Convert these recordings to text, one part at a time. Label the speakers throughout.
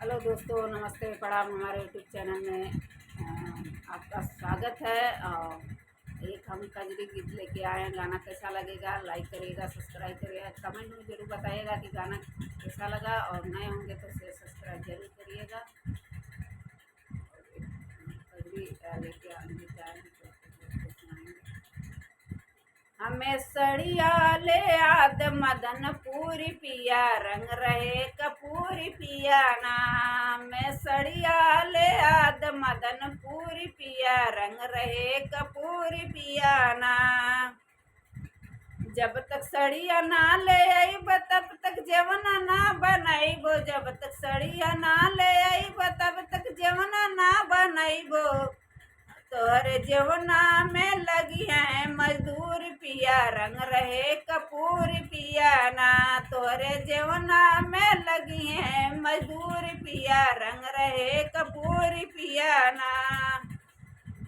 Speaker 1: Hello दोस्तों, नमस्ते, प्रणाम। हमारे यूट्यूब चैनल में आपका स्वागत है। और एक हम कजरी गीत लेके आए हैं। गाना कैसा लगेगा लाइक करिएगा, सब्सक्राइब करिएगा, कमेंट में ज़रूर बताइएगा कि गाना कैसा लगा। और नए होंगे तो शेयर सब्सक्राइब जरूर करिएगा। कजरी लेके आए हैं तो सुनाएंगे। हमें सड़िया ले आद मदन पूरी पिया, रंग रहे कपूरी पिया ना। हमें सड़िया ले आद मदन पूरी पिया, रंग रहे कपूरी पिया ना। जब तक सड़िया ना ले आईब तब तक जेवना ना बनाईबो। जब तक सड़िया ना ले आईब तब तक जेवना ना बनाईबो। तोहरे जेवना में लगी है मजदूर पिया, रंग रहे कपूर पिया ना। तोहरे जेवना में लगी है मजदूर पिया, रंग रहे कपूर पिया ना।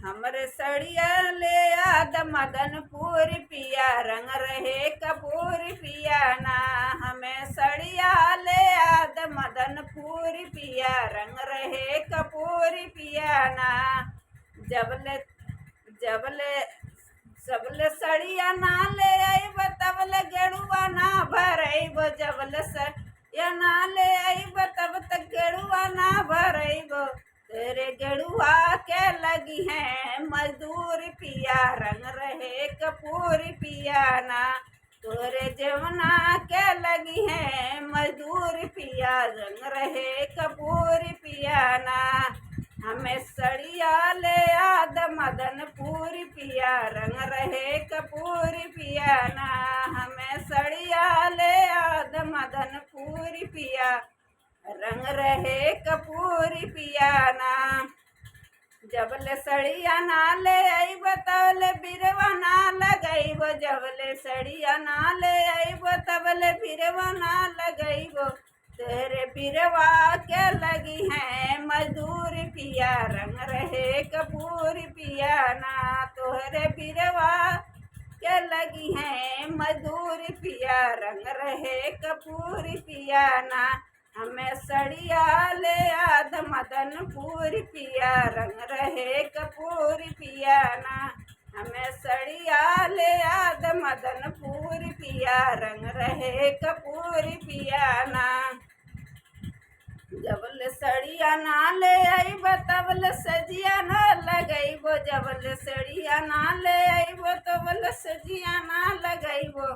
Speaker 1: हमरे सड़िया ले आद मदनपुर पिया, रंग रहे कपूर पिया ना। हमें सड़िया ले आद मदनपुर पिया, रंग रहे कपूर पिया ना। जबले जबले सबले सड़िया ना ले आईब तबले गेड़ुआ ना भरईब। जबले सड़िया ना ले आईब तब तक गेड़ुआ ना भरईब। तेरे गेड़ुआ के लगी है मजदूर पिया, रंग रहे कपूर पिया ना। तोरे जेवना के लगी है मजदूर पिया, रंग रहे कपूर पिया ना। हमें सड़िया ले आद मदनपुर पिया, रंग रहे कपूर पिया ना। हमें सड़िया ले आद मदनपुर पिया, रंग रहे कपूर पिया ना। जबले सड़िया ना ले आईब तबले बिरवा ना लगईब। जबले सड़िया ना ले आईब तबले बिरवा ना लगईब। तेरे बिरवा के लगी है मजदूर पिया, रंग रहे कपूर पिया ना। तोहरे बिरवा के लगी है मजदूर पिया, रंग रहे कपूर पिया ना। हमें सड़िया ले आद मदनपुर पिया, रंग रहे कपूर पिया ना। हमें सड़िया ले आद मदनपुर पिया, रंग रहे कपूर पिया ना। जबले सड़िया ना ले आईब तबले सजिया ना लगईबो। जबले सड़िया ना ले आईबो तबले सजिया ना लगईबो।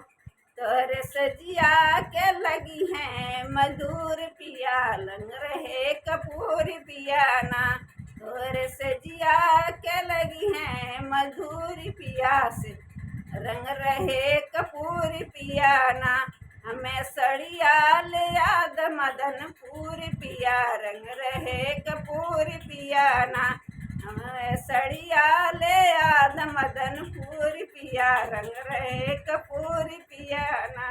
Speaker 1: तोरे सजिया के लगी है मजदूर पिया, रंग रहे कपूर पिया ना। तोरे सजिया के लगी है मजदूर पिया से, रंग रहे कपूर पिया ना। हमें सड़िया ले आद मदनपुर पिया, रंग रहे कपूर पिया ना। हमें सड़िया ले आद मदनपुर पिया, रंग रहे कपूर पिया ना।